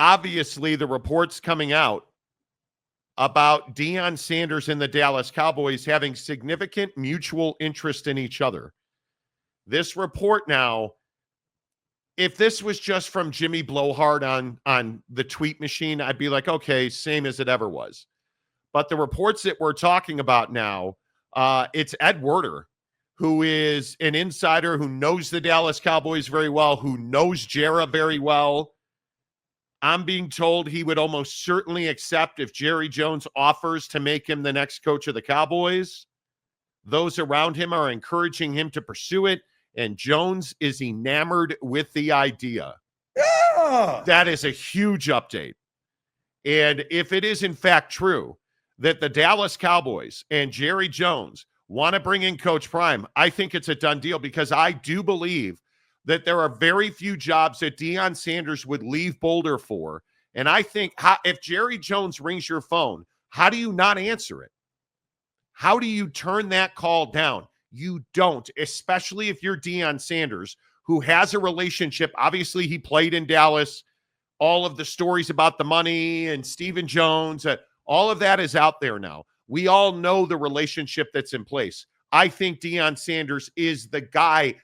obviously the reports coming out about Deion Sanders and the Dallas Cowboys having significant mutual interest in each other. This report now, if this was just from Jimmy Blowhard on the tweet machine, I'd be like, okay, same as it ever was. But the reports that we're talking about now, it's Ed Werder, who is an insider who knows the Dallas Cowboys very well, who knows Jera very well. I'm being told he would almost certainly accept if Jerry Jones offers to make him the next coach of the Cowboys. Those around him are encouraging him to pursue it, and Jones is enamored with the idea. Yeah. That is a huge update. And if it is in fact true that the Dallas Cowboys and Jerry Jones want to bring in Coach Prime, I think it's a done deal, because I do believe that there are very few jobs that Deion Sanders would leave Boulder for. And I think if Jerry Jones rings your phone, how do you not answer it? How do you turn that call down? You don't, especially if you're Deion Sanders, who has a relationship. Obviously, he played in Dallas. All of the stories about the money and Stephen Jones, all of that is out there now. We all know the relationship that's in place. I think Deion Sanders is the guy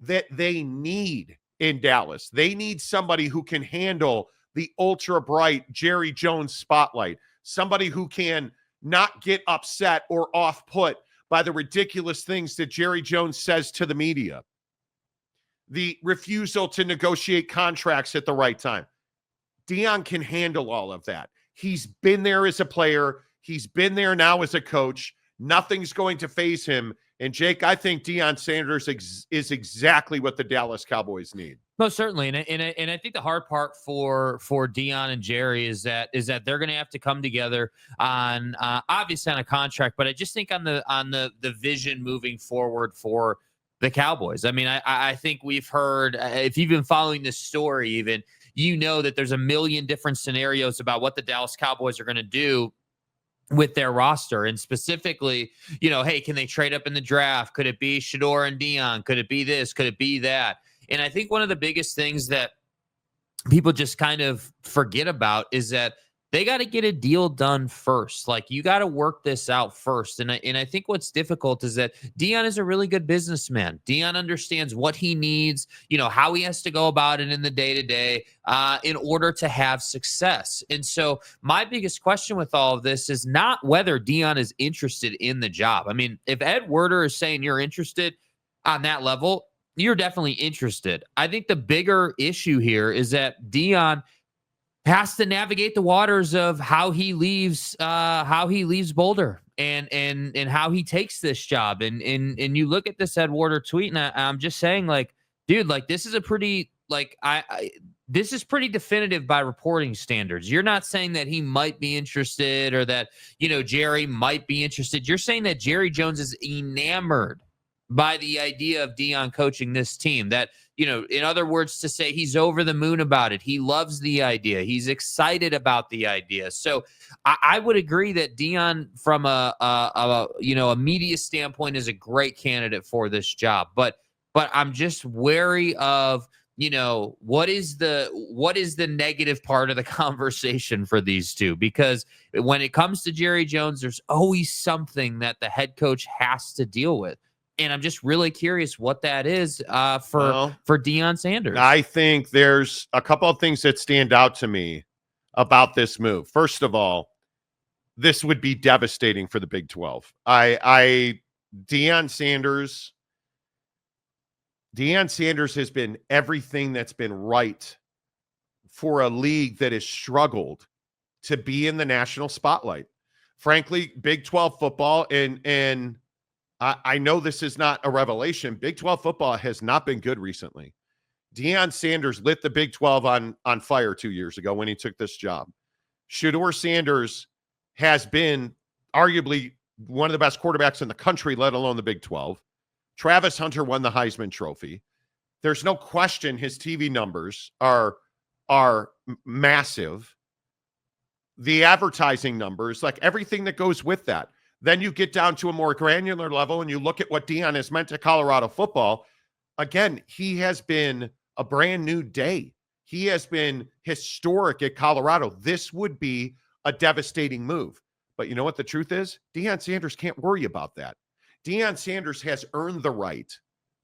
that they need in Dallas. They need somebody who can handle the ultra bright Jerry Jones spotlight, somebody who can not get upset or off put by the ridiculous things that Jerry Jones says to the media, the refusal to negotiate contracts at the right time. Deion can handle all of that. He's been there as a player. He's been there now as a coach. Nothing's going to faze him. And Jake, I think Deion Sanders is exactly what the Dallas Cowboys need. Most certainly, and I think the hard part for Deion and Jerry is that they're going to have to come together on obviously on a contract, but I just think on the vision moving forward for the Cowboys. I mean, I think we've heard, if you've been following this story, even you know that there's a million different scenarios about what the Dallas Cowboys are going to do with their roster. And specifically, hey, can they trade up in the draft? Could it be Shador and Deion? Could it be this? Could it be that? And I think one of the biggest things that people just kind of forget about is that they got to get a deal done first. Like, you got to work this out first. And I think what's difficult is that Deion is a really good businessman. Deion understands what he needs, how he has to go about it in the day-to-day in order to have success. And so my biggest question with all of this is not whether Deion is interested in the job. I mean, if Ed Werder is saying you're interested on that level, you're definitely interested. I think the bigger issue here is that Deion has to navigate the waters of how he leaves Boulder and how he takes this job. And you look at this Ed Werder tweet, and I'm just saying, like, dude, like, this is a pretty, like, this is pretty definitive by reporting standards. You're not saying that he might be interested or that, Jerry might be interested. You're saying that Jerry Jones is enamored by the idea of Deion coaching this team. That, in other words, to say he's over the moon about it. He loves the idea. He's excited about the idea. So I would agree that Deion, from a media standpoint, is a great candidate for this job. But I'm just wary of, what is the negative part of the conversation for these two? Because when it comes to Jerry Jones, there's always something that the head coach has to deal with. And I'm just really curious what that is for Deion Sanders. I think there's a couple of things that stand out to me about this move. First of all, this would be devastating for the Big 12. Deion Sanders has been everything that's been right for a league that has struggled to be in the national spotlight. Frankly, Big 12 football, and I know this is not a revelation, Big 12 football has not been good recently. Deion Sanders lit the Big 12 on fire 2 years ago when he took this job. Shador Sanders has been arguably one of the best quarterbacks in the country, let alone the Big 12. Travis Hunter won the Heisman Trophy. There's no question his TV numbers are massive. The advertising numbers, like everything that goes with that. Then you get down to a more granular level and you look at what Deion has meant to Colorado football. Again, he has been a brand new day. He has been historic at Colorado. This would be a devastating move. But you know what the truth is? Deion Sanders can't worry about that. Deion Sanders has earned the right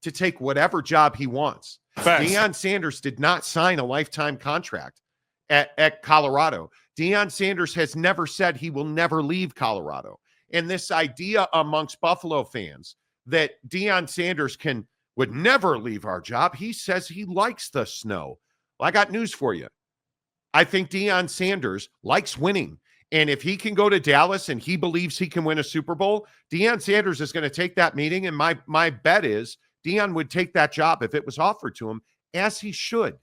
to take whatever job he wants. Facts. Deion Sanders did not sign a lifetime contract at Colorado. Deion Sanders has never said he will never leave Colorado. And this idea amongst Buffalo fans that Deion Sanders would never leave our job. He says he likes the snow. Well, I got news for you. I think Deion Sanders likes winning. And if he can go to Dallas and he believes he can win a Super Bowl, Deion Sanders is going to take that meeting. And my bet is Deion would take that job if it was offered to him, as he should.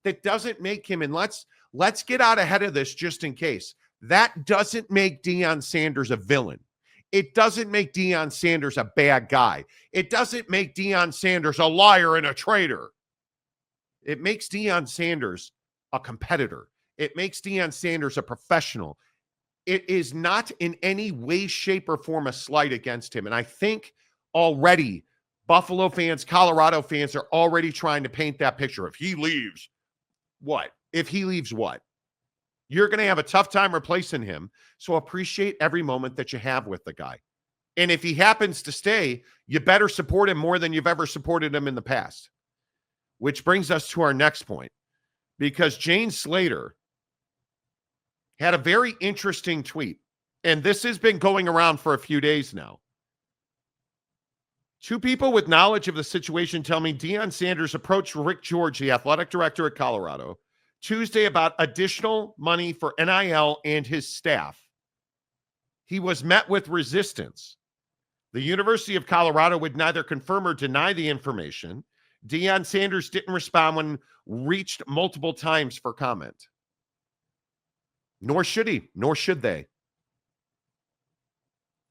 That doesn't make him, and let's get out ahead of this just in case. That doesn't make Deion Sanders a villain. It doesn't make Deion Sanders a bad guy. It doesn't make Deion Sanders a liar and a traitor. It makes Deion Sanders a competitor. It makes Deion Sanders a professional. It is not in any way, shape, or form a slight against him. And I think already Buffalo fans, Colorado fans are already trying to paint that picture. If he leaves, what? If he leaves, what? You're going to have a tough time replacing him. So appreciate every moment that you have with the guy. And if he happens to stay, you better support him more than you've ever supported him in the past. Which brings us to our next point. Because Jane Slater had a very interesting tweet. And this has been going around for a few days now. Two people with knowledge of the situation tell me Deion Sanders approached Rick George, the athletic director at Colorado, Tuesday about additional money for NIL and his staff. He was met with resistance. The University of Colorado would neither confirm or deny the information. Deion Sanders didn't respond when reached multiple times for comment. Nor should he, nor should they.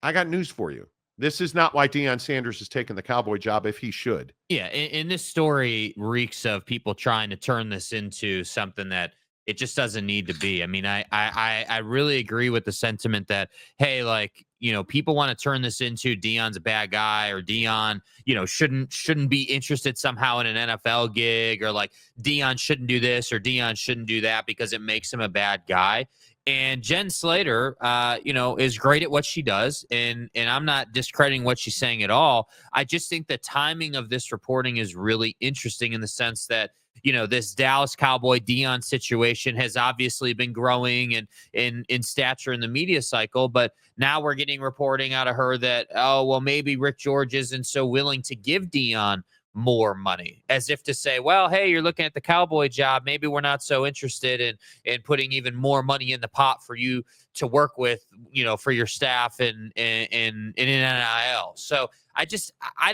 I got news for you. This is not why Deion Sanders has taken the Cowboy job if he should. Yeah, and this story reeks of people trying to turn this into something that it just doesn't need to be. I mean, I really agree with the sentiment that, hey, like, you know, people want to turn this into Deion's a bad guy, or Deion, you know, shouldn't be interested somehow in an NFL gig, or like Deion shouldn't do this or Deion shouldn't do that because it makes him a bad guy. And Jen Slater, you know, is great at what she does, and I'm not discrediting what she's saying at all. I just think the timing of this reporting is really interesting in the sense that, you know, this Dallas Cowboy Deion situation has obviously been growing and in stature in the media cycle, but now we're getting reporting out of her that, oh, well, maybe Rick George isn't so willing to give Deion more money, as if to say, well, hey, you're looking at the Cowboy job, maybe we're not so interested in putting even more money in the pot for you to work with, you know, for your staff and in NIL. So I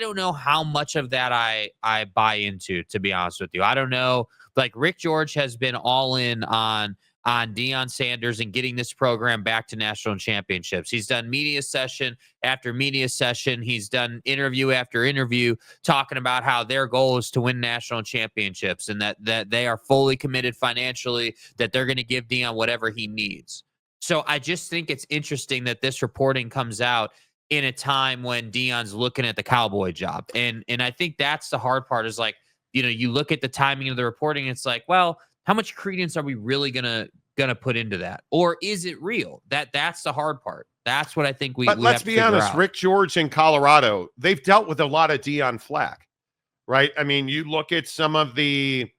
don't know how much of that I buy into, to be honest with you. I don't know. Like, Rick George has been all in on Deion Sanders and getting this program back to national championships. He's done media session after media session. He's done interview after interview talking about how their goal is to win national championships, and that they are fully committed financially, that they're going to give Deion whatever he needs. So I just think it's interesting that this reporting comes out in a time when Deion's looking at the Cowboy job. And I think that's the hard part, is like, you know, you look at the timing of the reporting, it's like, well, how much credence are we really gonna put into that, or is it real? That's the hard part. That's what I think we. But let's be honest, Rick George in Colorado, they've dealt with a lot of Deion flack, right? I mean, you look at some of the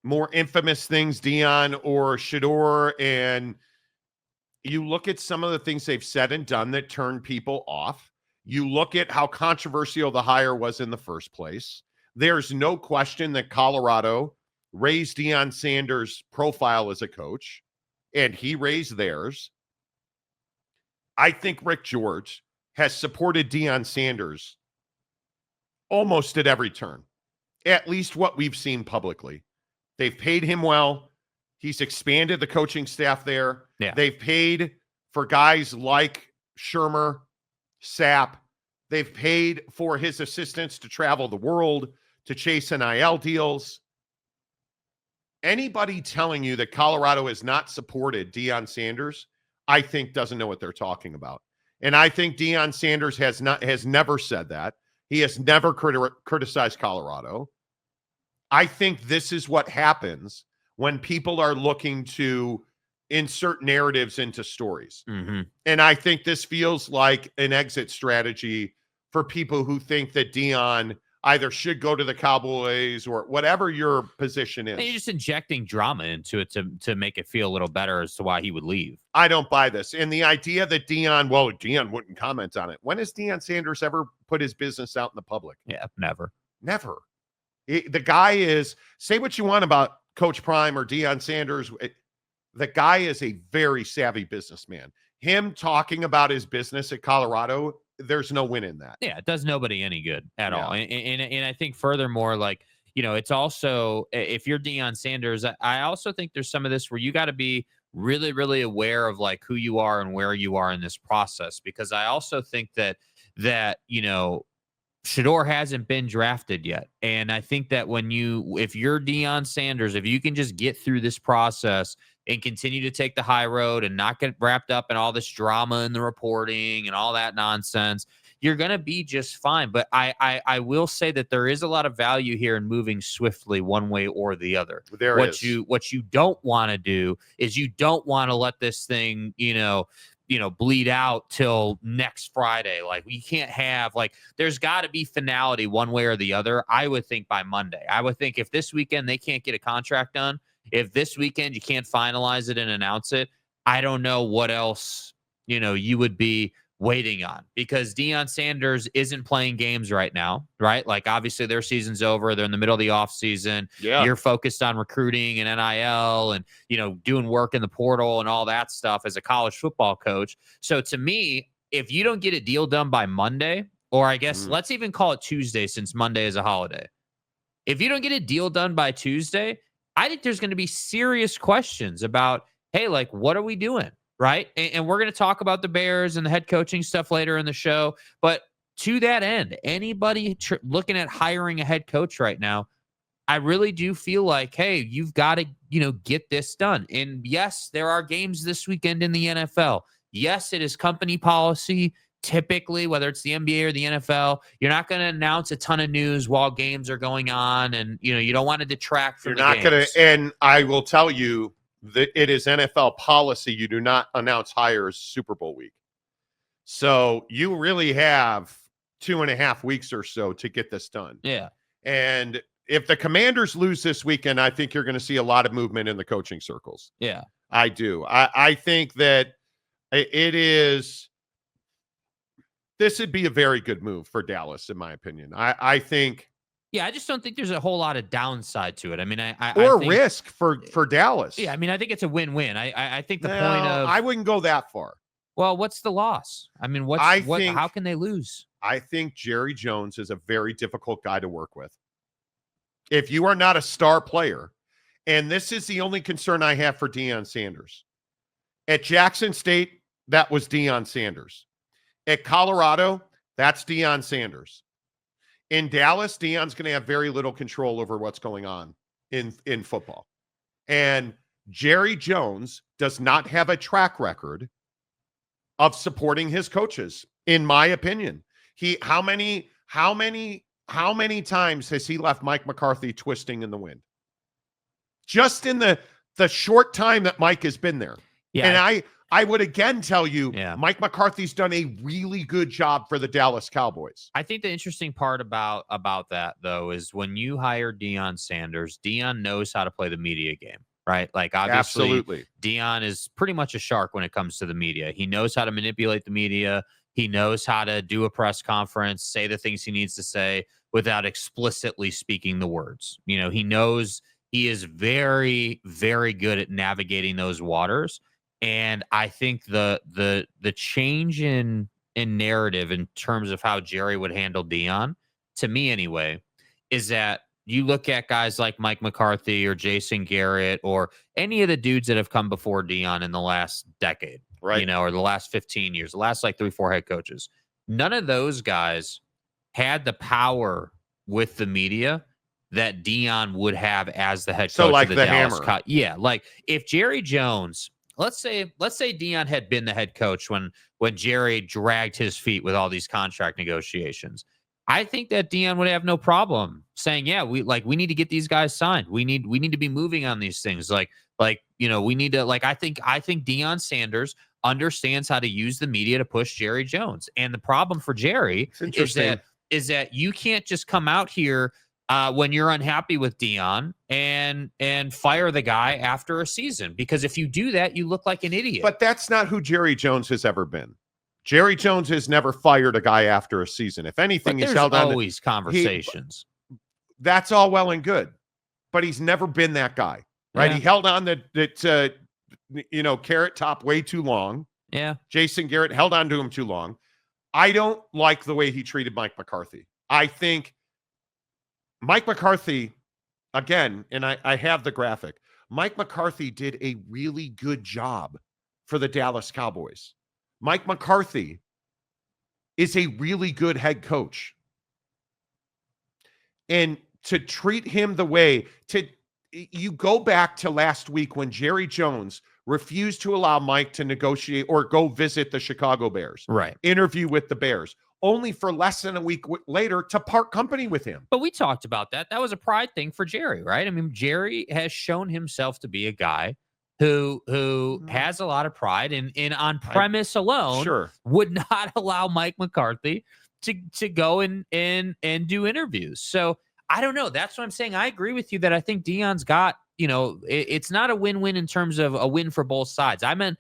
more infamous things Deion or Shador, and you look at some of the things they've said and done that turn people off. You look at how controversial the hire was in the first place. There's no question that Colorado raised Deion Sanders' profile as a coach, and he raised theirs. I think Rick George has supported Deion Sanders almost at every turn, at least what we've seen publicly. They've paid him well. He's expanded the coaching staff there. Yeah. They've paid for guys like Shermer, Sapp. They've paid for his assistants to travel the world to chase NIL deals. Anybody telling you that Colorado has not supported Deion Sanders, I think doesn't know what they're talking about. And I think Deion Sanders has never said that. He has never criticized Colorado. I think this is what happens when people are looking to insert narratives into stories. Mm-hmm. And I think this feels like an exit strategy for people who think that Deion either should go to the Cowboys or whatever your position is. And you're just injecting drama into it to make it feel a little better as to why he would leave. I don't buy this. And the idea that Deion wouldn't comment on it. When has Deion Sanders ever put his business out in the public? Yeah, never. Never. The guy is, say what you want about Coach Prime or Deion Sanders. The guy is a very savvy businessman. Him talking about his business at Colorado, there's no win in that. Yeah, it does nobody any good at all. And I think furthermore, like, it's also, if you're Deion Sanders, I also think there's some of this where you got to be really, really aware of like who you are and where you are in this process. Because I also think that Shedeur hasn't been drafted yet. And I think that if you're Deion Sanders, if you can just get through this process and continue to take the high road and not get wrapped up in all this drama and the reporting and all that nonsense, you're going to be just fine. But I will say that there is a lot of value here in moving swiftly one way or the other. What you don't want to do is you don't want to let this thing, bleed out till next Friday. Like, you can't have, like, there's got to be finality one way or the other. I would think by Monday. I would think if this weekend they can't get a contract done, if this weekend you can't finalize it and announce it, I don't know what else, you would be waiting on, because Deion Sanders isn't playing games right now, right? Like, obviously their season's over. They're in the middle of the off season. Yeah. You're focused on recruiting and NIL and, doing work in the portal and all that stuff as a college football coach. So to me, if you don't get a deal done by Monday, or I guess let's even call it Tuesday, since Monday is a holiday. If you don't get a deal done by Tuesday, I think there's going to be serious questions about, hey, like, what are we doing? Right. And we're going to talk about the Bears and the head coaching stuff later in the show. But to that end, anybody looking at hiring a head coach right now, I really do feel like, hey, you've got to, get this done. And yes, there are games this weekend in the NFL. Yes, it is company policy. Typically, whether it's the NBA or the NFL, you're not going to announce a ton of news while games are going on. And, you don't want to detract from the games. You're not going to. And I will tell you, it is NFL policy. You do not announce hires Super Bowl week. So you really have 2.5 weeks or so to get this done. Yeah. And if the Commanders lose this weekend, I think you're going to see a lot of movement in the coaching circles. Yeah. I do. I think that this would be a very good move for Dallas, in my opinion. I think. Yeah, I just don't think there's a whole lot of downside to it. I mean, I think, risk for Dallas. Yeah, I mean, I think it's a win-win. I think the point of, I wouldn't go that far. Well, what's the loss? I mean, how can they lose? I think Jerry Jones is a very difficult guy to work with. If you are not a star player, and this is the only concern I have for Deion Sanders. At Jackson State, that was Deion Sanders. At Colorado, that's Deion Sanders. In Dallas, Deion's going to have very little control over what's going on in football. And Jerry Jones does not have a track record of supporting his coaches, in my opinion. How many times has he left Mike McCarthy twisting in the wind? Just in the short time that Mike has been there. Yeah. And I would again tell you, Mike McCarthy's done a really good job for the Dallas Cowboys. I think the interesting part about that, though, is when you hire Deion Sanders, Deion knows how to play the media game, right? Like, obviously, absolutely. Deion is pretty much a shark when it comes to the media. He knows how to manipulate the media. He knows how to do a press conference, say the things he needs to say without explicitly speaking the words. He knows he is very, very good at navigating those waters. And I think the change in narrative in terms of how Jerry would handle Deion, to me anyway, is that you look at guys like Mike McCarthy or Jason Garrett or any of the dudes that have come before Deion in the last decade, right? Or the last 15 years, the last like 3-4 head coaches. None of those guys had the power with the media that Deion would have as the head coach. So like of the Dallas hammer. Yeah, like if Jerry Jones. Let's say Deion had been the head coach when Jerry dragged his feet with all these contract negotiations. I think that Deion would have no problem saying, yeah, we need to get these guys signed. We need to be moving on these things. We need to, I think Deion Sanders understands how to use the media to push Jerry Jones. And the problem for Jerry is that you can't just come out here when you're unhappy with Deion and fire the guy after a season, because if you do that, you look like an idiot. But that's not who Jerry Jones has ever been. Jerry Jones has never fired a guy after a season. If anything, he's held on. Always conversations. That's all well and good, but he's never been that guy, right? Yeah. He held on that Carrot Top way too long. Yeah, Jason Garrett held on to him too long. I don't like the way he treated Mike McCarthy. I think Mike McCarthy, again, and I have the graphic. Mike McCarthy did a really good job for the Dallas Cowboys. Mike McCarthy is a really good head coach. And to treat him the way you go back to last week when Jerry Jones refused to allow Mike to negotiate or go visit the Chicago Bears, right? Interview with the Bears, only for less than a week later to part company with him. But we talked about that. That was a pride thing for Jerry, right? I mean, Jerry has shown himself to be a guy who has a lot of pride and on premise alone would not allow Mike McCarthy to go and do interviews. So I don't know. That's what I'm saying. I agree with you that I think Deion's got, it's not a win-win in terms of a win for both sides. I meant,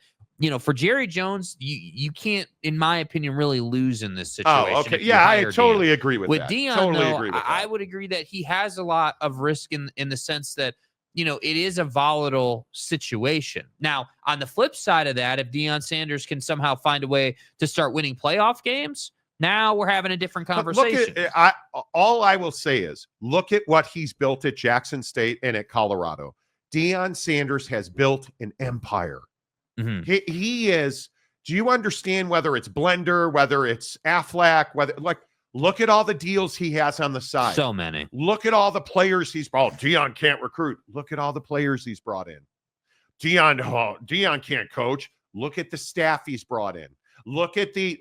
for Jerry Jones, you can't, in my opinion, really lose in this situation. Oh, okay. Yeah, I totally agree with that. With Deion, totally though, agree with that. I would agree that he has a lot of risk in the sense that, it is a volatile situation. Now, on the flip side of that, if Deion Sanders can somehow find a way to start winning playoff games, now we're having a different conversation. All I will say is, look at what he's built at Jackson State and at Colorado. Deion Sanders has built an empire. Mm-hmm. He is. Do you understand whether it's Blender, whether it's Aflac, look at all the deals he has on the side. So many. Look at all the players he's brought. Deion can't recruit. Look at all the players he's brought in. Deion can't coach. Look at the staff he's brought in. Look at the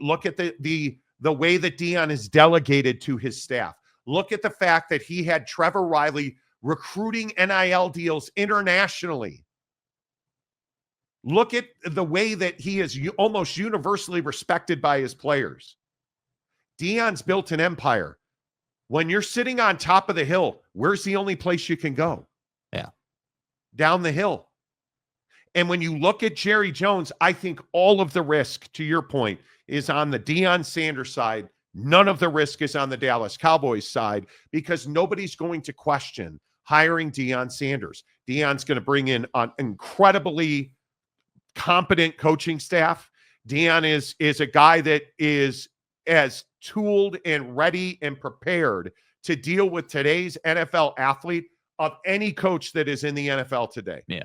way that Deion is delegated to his staff. Look at the fact that he had Trevor Riley recruiting NIL deals internationally. Look at the way that he is almost universally respected by his players. Deion's built an empire. When you're sitting on top of the hill, where's the only place you can go? Yeah. Down the hill. And when you look at Jerry Jones, I think all of the risk, to your point, is on the Deion Sanders side. None of the risk is on the Dallas Cowboys side because nobody's going to question hiring Deion Sanders. Deion's going to bring in an incredibly competent coaching staff. Deion is a guy that is as tooled and ready and prepared to deal with today's NFL athlete of any coach that is in the NFL today. Yeah.